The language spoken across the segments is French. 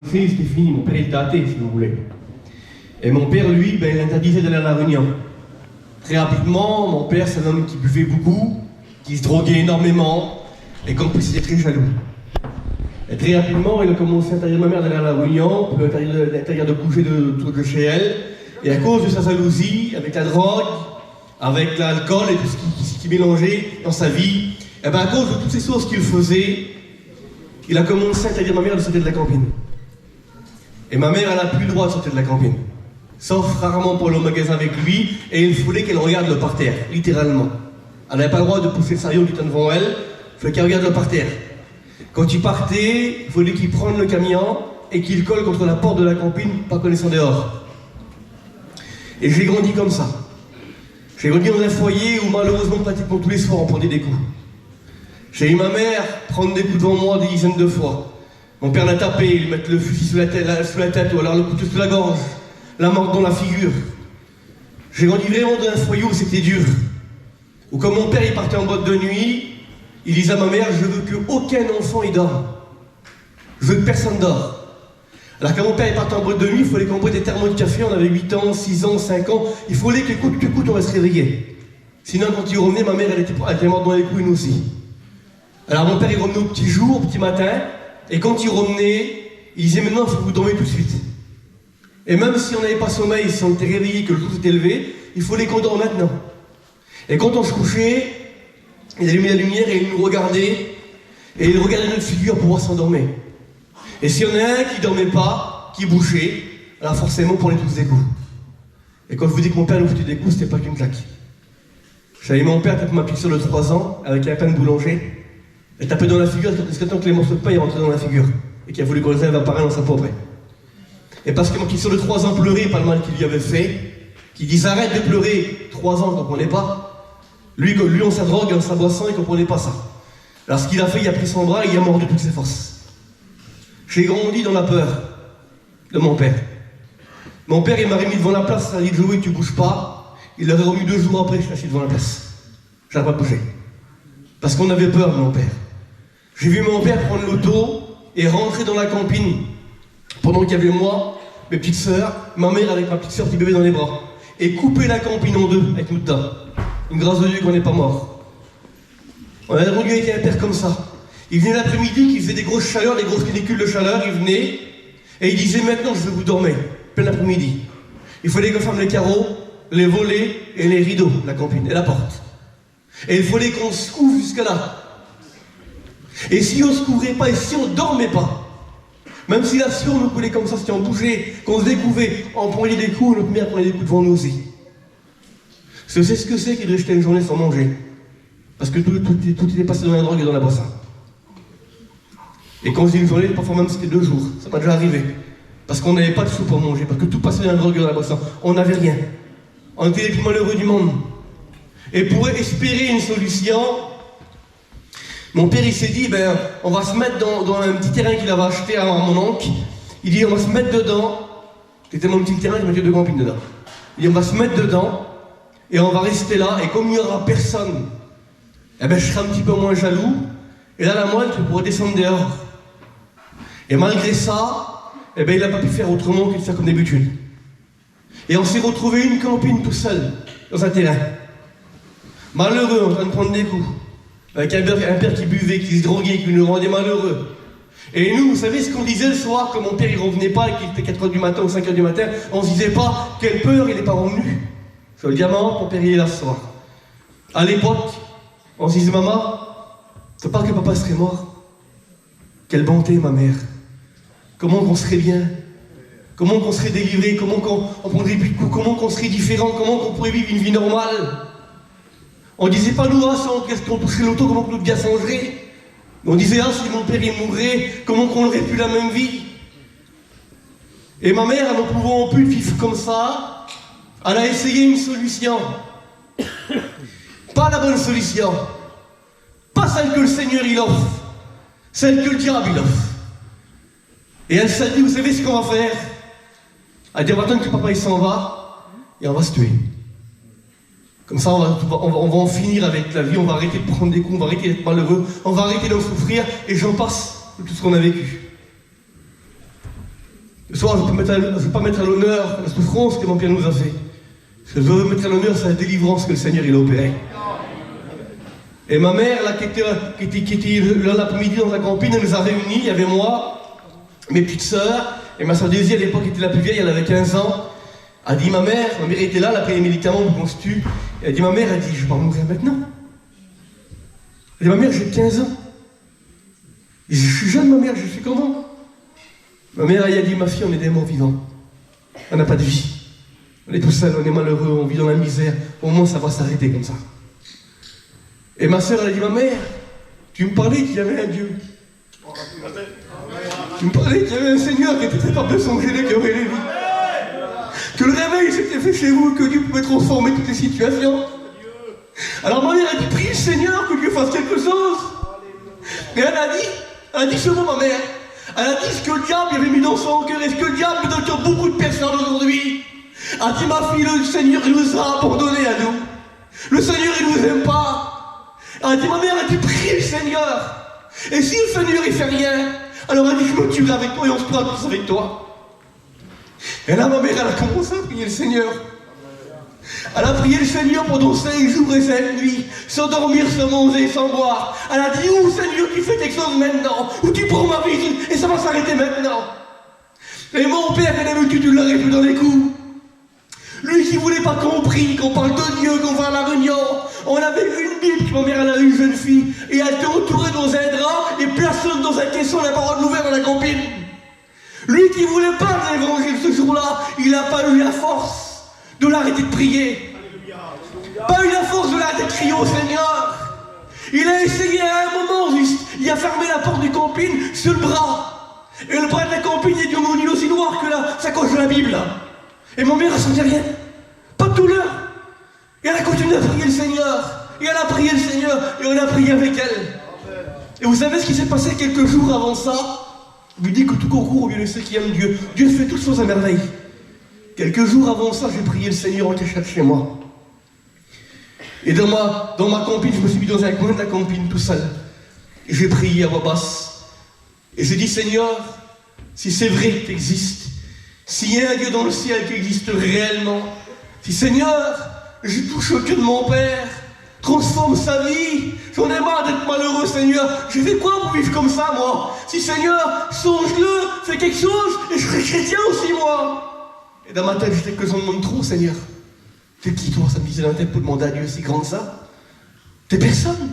C'était fini, mon père était athée, si vous voulez. Et mon père, lui, il interdisait d'aller à la réunion. Très rapidement, mon père, c'est un homme qui buvait beaucoup, qui se droguait énormément, et qu'en plus, il était très jaloux. Et très rapidement, il a commencé à interdire ma mère d'aller à la réunion, puis interdire de bouger de chez elle. Et à cause de sa jalousie, avec la drogue, avec l'alcool et tout ce qui mélangeait dans sa vie, et à cause de toutes ces choses qu'il faisait, il a commencé à interdire ma mère de sortir de la campagne. Et ma mère, elle n'a plus le droit de sortir de la campagne. Sauf rarement pour aller au magasin avec lui, et il fallait qu'elle regarde le parterre, littéralement. Elle n'avait pas le droit de pousser le sarion du temps devant elle, il fallait qu'elle regarde le parterre. Quand il partait, il fallait qu'il prenne le camion et qu'il colle contre la porte de la campagne, pas connaissant dehors. Et j'ai grandi comme ça. J'ai grandi dans un foyer où malheureusement pratiquement tous les soirs on prenait des coups. J'ai eu ma mère prendre des coups devant moi des dizaines de fois. Mon père l'a tapé, il mettre le fusil sous la tête ou alors le couteau sous la gorge, la mort dans la figure. J'ai grandi vraiment dans un foyer où c'était dur. Où quand mon père il partait en boîte de nuit, il disait à ma mère, je veux qu'aucun enfant y dorme. Je veux que personne dort. Alors quand mon père il partait en boîte de nuit, il fallait qu'on boive des thermos de café, on avait 8 ans, 6 ans, 5 ans, il fallait que coûte que coûte on va se réveiller. Sinon quand il revenait, ma mère elle était morte dans les couilles, nous aussi. Alors mon père il revenait au petit jour, au petit matin, et quand il revenait, il disait maintenant il faut que vous dormiez tout de suite. Et même si on n'avait pas sommeil, si on était réveillé, que le jour s'était levé, il fallait qu'on dorme maintenant. Et quand on se couchait, il allumait la lumière et il nous regardait, et il regardait notre figure pour pouvoir s'endormir. Et s'il y en a un qui ne dormait pas, qui bouchait, alors forcément on prenait tous des coups. Et quand je vous dis que mon père nous foutait des coups, c'était pas qu'une claque. J'avais mon père taper ma petite sœur de 3 ans, avec un pain de boulanger, et taper dans la figure jusqu'à temps que les morceaux de pain rentraient dans la figure, et qu'il a voulu qu'on les apparaître dans sa peau après. Et parce que ma petite sœur de 3 ans pleurait, pas le mal qu'il lui avait fait, qui disait arrête de pleurer, 3 ans, il ne comprenait pas. Lui, en sa drogue, en sa boisson, il ne comprenait pas ça. Alors ce qu'il a fait, il a pris son bras et il a mordu toutes ses forces. J'ai grandi dans la peur de mon père. Mon père, il m'a remis devant la place, il a dit Joey, tu bouges pas. Il l'aurait remis 2 jours après, je suis assis devant la place. Je n'avais pas bougé. Parce qu'on avait peur de mon père. J'ai vu mon père prendre l'auto et rentrer dans la campine pendant qu'il y avait moi, mes petites sœurs, ma mère avec ma petite sœur petit bébé dans les bras, et couper la campine en 2 avec nous dedans. Une grâce de Dieu qu'on n'est pas mort. On a rendu avec un père comme ça. Il venait l'après-midi, il faisait des grosses chaleurs, des grosses canicules de chaleur, il venait, et il disait maintenant je vais vous dormir, plein l'après-midi. Il fallait qu'on ferme les carreaux, les volets et les rideaux, la campine, et la porte. Et il fallait qu'on se couvre jusque là. Et si on ne se couvrait pas, et si on ne dormait pas, même si la sueur nous coulait comme ça, si on bougeait, qu'on se découvrait, on prenait des coups, notre mère prenait des coups devant nous aussi. Parce que c'est ce que c'est qu'il devait jeter une journée sans manger. Parce que tout était passé dans la drogue et dans la boisson. Et quand je dis une journée, parfois même c'était 2 jours. Ça m'a déjà arrivé. Parce qu'on n'avait pas de sous pour manger. Parce que tout passait dans la drogue et dans la boisson. On n'avait rien. On était les plus malheureux du monde. Et pour espérer une solution, mon père il s'est dit, on va se mettre dans un petit terrain qu'il avait acheté à mon oncle. Il dit, on va se mettre dedans. C'était mon petit terrain, je mettais 2 campines dedans. Il dit, on va se mettre dedans. Et on va rester là, et comme il n'y aura personne, je serai un petit peu moins jaloux, et là la moelle, tu pourrais descendre dehors. Et malgré ça, il n'a pas pu faire autrement que de faire comme d'habitude. Et on s'est retrouvé une campine tout seul, dans un terrain. Malheureux, en train de prendre des coups. Avec un père qui buvait, qui se droguait, qui nous rendait malheureux. Et nous, vous savez ce qu'on disait le soir, quand mon père il revenait pas, et qu'il était 4h du matin ou 5h du matin, on se disait pas, quelle peur, il n'est pas revenu. Sur le diamant, ton père il est là ce soir. À l'époque, on se disait, maman, tu parles que papa serait mort. Quelle bonté, ma mère. Comment qu'on serait bien. Comment qu'on serait délivré. Comment qu'on prendrait plus de coups. Comment qu'on serait différent. Comment qu'on pourrait vivre une vie normale. On disait pas, nous, qu'est-ce qu'on toucherait l'auto, comment que notre vie changerait. On disait, si mon père il mourrait, comment qu'on n'aurait plus la même vie. Et ma mère, elle ne pouvant plus vivre comme ça, elle a essayé une solution. Pas la bonne solution. Pas celle que le Seigneur il offre. Celle que le diable il offre. Et elle s'est dit, vous savez ce qu'on va faire? Elle dit, on va attendre que papa il s'en va, et on va se tuer. Comme ça, on va en finir avec la vie, on va arrêter de prendre des coups, on va arrêter d'être malheureux, on va arrêter d'en souffrir, et j'en passe de tout ce qu'on a vécu. Ce soir, je ne veux pas mettre à l'honneur la souffrance que mon Père nous a fait. Je veux mettre à l'honneur sa délivrance que le Seigneur il a opérée. Et ma mère, là, qui était l'après-midi dans la campine, elle nous a réunis. Il y avait moi, mes petites sœurs, et ma sœur Daisy, à l'époque, était la plus vieille, elle avait 15 ans. Elle a dit, ma mère était là, elle a pris les médicaments pour qu'on se tue. Elle a dit, ma mère, elle dit, je vais pas mourir maintenant. Elle dit, ma mère, j'ai 15 ans. Et je suis jeune, ma mère, je suis comment? Ma mère, elle a dit, ma fille, on est des morts vivants. On n'a pas de vie. On est tout seul, on est malheureux, on vit dans la misère. Au moins, ça va s'arrêter comme ça. Et ma sœur, elle a dit, ma mère, tu me parlais qu'il y avait un Dieu. Tu me parlais qu'il y avait un Seigneur qui était capable de songer les cœurs et les vies. Que le réveil s'était fait chez vous, que Dieu pouvait transformer toutes les situations. Alors ma mère a dit, prie le Seigneur que Dieu fasse quelque chose. Et elle a dit ce mot, ma mère. Elle a dit ce que le diable avait mis dans son cœur et ce que le diable met dans le cœur beaucoup de personnes aujourd'hui. Elle a dit, ma fille, le Seigneur, il nous a abandonnés à nous. Le Seigneur, il nous aime pas. Elle a dit, ma mère, elle a dit, prie le Seigneur. Et si le Seigneur, il fait rien, alors elle a dit, je me tuerai avec toi et on se prend tous avec toi. Et là, ma mère, elle a commencé à prier le Seigneur. Elle a prié le Seigneur pendant 5 jours et 5 nuits, sans dormir, sans manger, sans boire. Elle a dit, oh Seigneur, tu fais quelque chose maintenant, ou tu prends ma vie, et ça va s'arrêter maintenant. Et mon père, qui d'habitude, tu l'aurais vu dans les coups. Lui qui voulait pas compris, qu'on parle de Dieu, qu'on va à la réunion. On avait une Bible, que ma mère, elle a eu une jeune fille, et elle était entourée dans un drap, et personne dans un caisson n'a pas droit de l'ouvrir dans la campine. Lui qui voulait pas de l'évangile ce jour-là, il n'a pas eu la force de l'arrêter de prier. Pas eu la force de l'arrêter de crier au Seigneur. Il a essayé à un moment juste, il a fermé la porte du camping sur le bras. Et le bras de la camping est devenu aussi noir que la sacoche de la Bible. Et mon mère, elle sentait rien. Pas de douleur. Et elle a continué à prier le Seigneur. Et elle a prié le Seigneur. Et on a prié avec elle. Et vous savez ce qui s'est passé quelques jours avant ça? Je vous dis que tout concourt au milieu de ceux qui aiment Dieu. Dieu fait toutes choses à merveille. Quelques jours avant ça, j'ai prié le Seigneur en cachette chez moi. Et dans ma campine, je me suis mis dans un coin de la campine tout seul. Et j'ai prié à voix basse. Et j'ai dit, Seigneur, si c'est vrai que tu existes, s'il y a un Dieu dans le ciel qui existe réellement, si Seigneur, je touche au cœur de mon Père, transforme sa vie, j'en ai marre d'être malheureux, Seigneur. Je fais quoi pour vivre comme ça, moi? Si Seigneur, change-le, fais quelque chose, et je serai chrétien aussi, moi. Et dans ma tête, j'étais que j'en demande trop, Seigneur. T'es qui, toi? Ça me disait dans la tête pour demander à Dieu si grand que ça. T'es personne.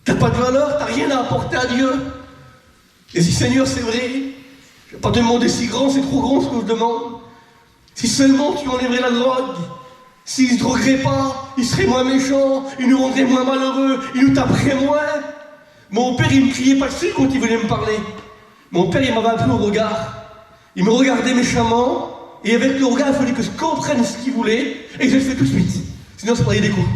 T'as pas de valeur, t'as rien à apporter à Dieu. Et si, Seigneur, c'est vrai, je vais pas te demander si grand, c'est trop grand ce que je demande. Si seulement tu enlèverais la drogue, s'il ne se droguerait pas, il serait moins méchant, il nous rendrait moins malheureux, il nous taperait moins. Mon père, il me criait pas dessus quand il venait me parler. Mon père, il m'avait appris au regard. Il me regardait méchamment, et avec le regard, il fallait que je comprenne ce qu'il voulait, et je le fais tout de suite. Sinon, ça prenait des coups.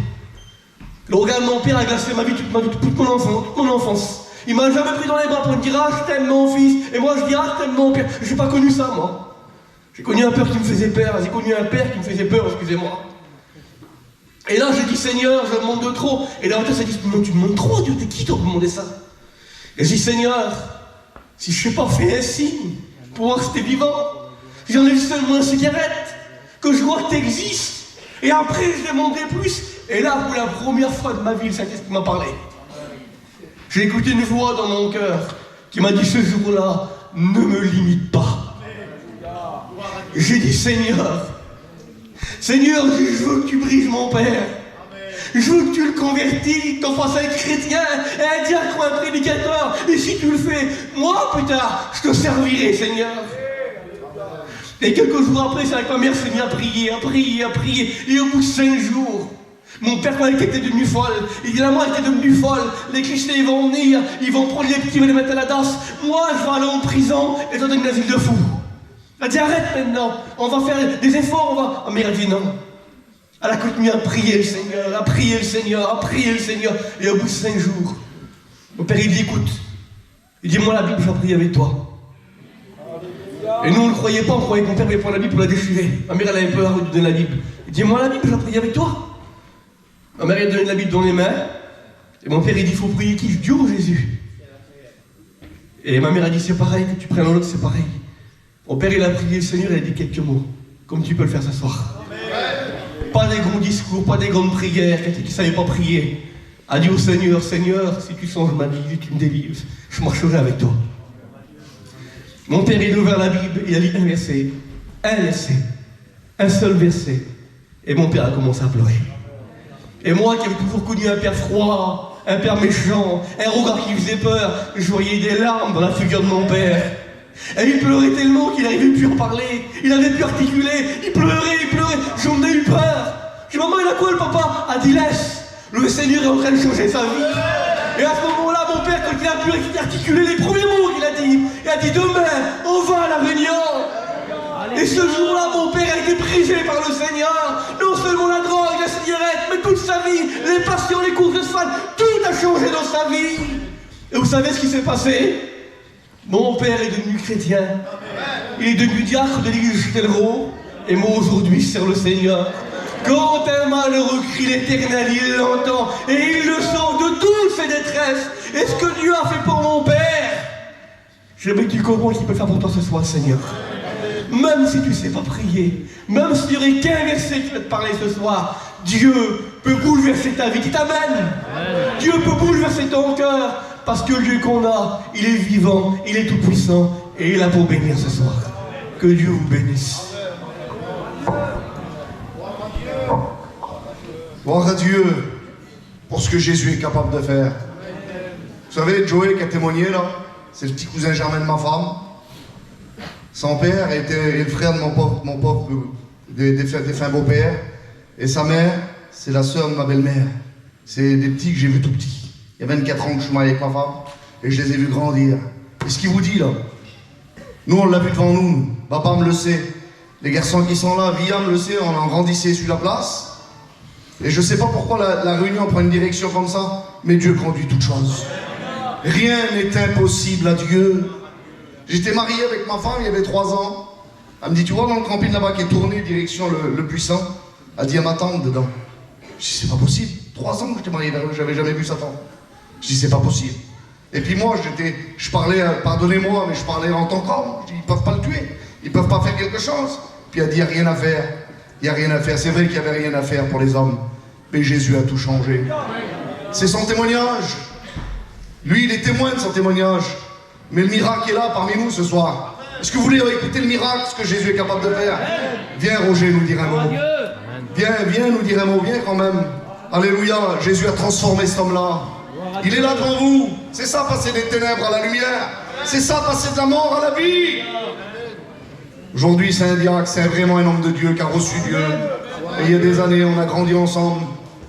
Le regard de mon père a glacé ma vie, toute mon enfance. Il m'a jamais pris dans les bras pour me dire, ah, je t'aime mon fils, et moi je dis, ah, je t'aime mon père. J'ai pas connu ça, moi. J'ai connu un père qui me faisait peur, j'ai connu un père qui me faisait peur, excusez-moi. Et là, j'ai dit, Seigneur, je demande de trop. Et là, ça dit, non, tu demandes trop, Dieu, t'es qui toi pour demander ça? Et j'ai dit, Seigneur, si je sais pas, fais un signe pour voir si t'es vivant. Si j'en ai vu seulement une cigarette, que je vois que t'existes. Et après, je demandais plus. Et là, pour la première fois de ma vie, le Saint-Esprit m'a parlé. J'ai écouté une voix dans mon cœur qui m'a dit ce jour-là, ne me limite pas. J'ai dit, Seigneur, Seigneur, je veux que tu brises mon père. Je veux que tu le convertis, que t'en fasses un chrétien, un diacre ou un prédicateur. Et si tu le fais, moi, plus tard, je te servirai, Seigneur. Et quelques jours après, c'est avec ma mère, c'est mis à prier, à prier, à prier. Et au bout de 5 jours, mon père, quand il était devenu folle, il dit, la moi, était devenue folle. Les chrétiens, ils vont venir, ils vont prendre les petits, ils vont les mettre à la danse. Moi, je vais aller en prison et dans une asile de fous. Elle a dit, arrête maintenant, on va faire des efforts, on va... Ma mère a dit non. Elle a continué à prier le Seigneur, à prier le Seigneur, à prier le Seigneur. Et au bout de 5 jours, mon père, il dit, écoute, il dit, moi, la Bible, je vais prier avec toi. Et nous, on ne le croyait pas, on croyait que mon père allait prendre la Bible pour la déchirer. Ma mère, elle avait peur de donner la Bible. Il dit, moi, la Bible, je vais prier avec toi. Ma mère, elle a donné la Bible dans les mains. Et mon père, il dit, il faut prier qui? Dieu ou Jésus? Et ma mère a dit, c'est pareil, que tu prennes l'autre, c'est pareil. Mon père, il a prié le Seigneur, il a dit quelques mots, comme tu peux le faire ce soir. Pas des grands discours, pas des grandes prières, quelqu'un qui ne savait pas prier. A dit au Seigneur, Seigneur, si tu changes ma vie, si tu me délivres, je marcherai avec toi. Mon père, il a ouvert la Bible, il a lu un verset, un seul verset. Et mon père a commencé à pleurer. Et moi, qui avais toujours connu un père froid, un père méchant, un regard qui faisait peur, je voyais des larmes dans la figure de mon père. Et il pleurait tellement qu'il n'arrivait plus à parler, il n'avait plus articulé, il pleurait, j'en ai eu peur. Je dis, maman, il a quoi le papa? A dit, laisse, le Seigneur est en train de changer sa vie. Et à ce moment-là, mon père, quand il a pu articuler les premiers mots qu'il a dit, il a dit, demain, on va à la réunion. Et ce jour-là, mon père a été brisé par le Seigneur. Non seulement la drogue, la cigarette, mais toute sa vie, les passions, les courses de cheval, tout a changé dans sa vie. Et vous savez ce qui s'est passé? Mon père est devenu chrétien. Il est devenu diacre de l'église de Châtellerault. Et moi, aujourd'hui, je sers le Seigneur. Quand un malheureux crie l'Éternel, il l'entend. Et il le sent de toutes ses détresses. Et ce que Dieu a fait pour mon père, j'aimerais que tu comprends qu'il peut faire pour toi ce soir, Seigneur. Même si tu ne sais pas prier, même s'il n'y aurait qu'un verset qui va te parler ce soir, Dieu peut bouleverser ta vie. Dis amen. Dieu peut bouleverser ton cœur, parce que le Dieu qu'on a, il est vivant, il est tout puissant, et il a pour bénir ce soir. Que Dieu vous bénisse. Gloire à Dieu pour ce que Jésus est capable de faire. Vous savez, Joey qui a témoigné là, c'est le petit cousin germain de ma femme. Son père était le frère de mon pauvre défunt beau-père. Et sa mère, c'est la sœur de ma belle-mère. C'est des petits que j'ai vus tout petits. Il y a 24 ans que je suis marié avec ma femme. Et je les ai vus grandir. Et ce qu'il vous dit là, nous on l'a vu devant nous. Papa me le sait. Les garçons qui sont là, Via me le sait, on en grandissait sur la place. Et je sais pas pourquoi la réunion prend une direction comme ça, mais Dieu conduit toutes choses. Rien n'est impossible à Dieu. J'étais marié avec ma femme, il y avait 3 ans. Elle me dit, tu vois dans le camping là-bas qui est tourné direction le puissant, elle dit, il y a ma tante dedans. Je dis, c'est pas possible. 3 ans que j'étais marié, j'avais jamais vu sa tante. Je dis, c'est pas possible. Et puis moi, je parlais, pardonnez-moi, mais je parlais en tant qu'homme. Je dis, ils peuvent pas le tuer, ils peuvent pas faire quelque chose. Puis elle dit, il n'y a rien à faire. Il n'y a rien à faire. C'est vrai qu'il n'y avait rien à faire pour les hommes. Mais Jésus a tout changé. C'est son témoignage. Lui, il est témoin de son témoignage. Mais le miracle est là parmi nous ce soir. Est-ce que vous voulez écouter le miracle, ce que Jésus est capable de faire? Viens Roger nous dire un mot. Viens nous dire un mot, viens quand même. Alléluia, Jésus a transformé cet homme-là. Il est là devant vous. C'est ça passer des ténèbres à la lumière. C'est ça passer de la mort à la vie. Aujourd'hui c'est un diacre, c'est vraiment un homme de Dieu qui a reçu Dieu. Et il y a des années on a grandi ensemble.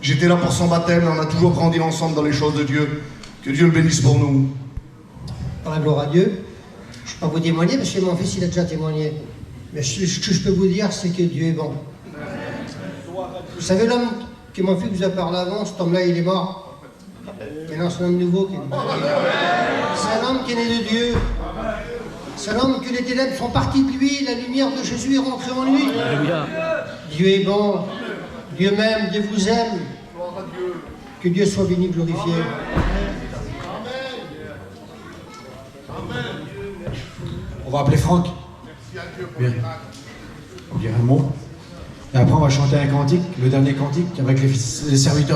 J'étais là pour son baptême, on a toujours grandi ensemble dans les choses de Dieu. Que Dieu le bénisse pour nous. Par la gloire à Dieu. Je ne peux pas vous témoigner parce que mon fils il a déjà témoigné. Mais ce que je peux vous dire, c'est que Dieu est bon. Vous savez l'homme que mon fils vous a parlé avant, cet homme-là il est mort. Maintenant c'est un homme nouveau qui est né. C'est un homme qui est né de Dieu. C'est un homme que les ténèbres font partie de lui, la lumière de Jésus est rentrée en lui. Dieu est bon, Dieu m'aime, Dieu vous aime. Que Dieu soit béni, glorifié. On va appeler Franck. Bien. On va dire un mot. Et après on va chanter un cantique, le dernier cantique avec les serviteurs.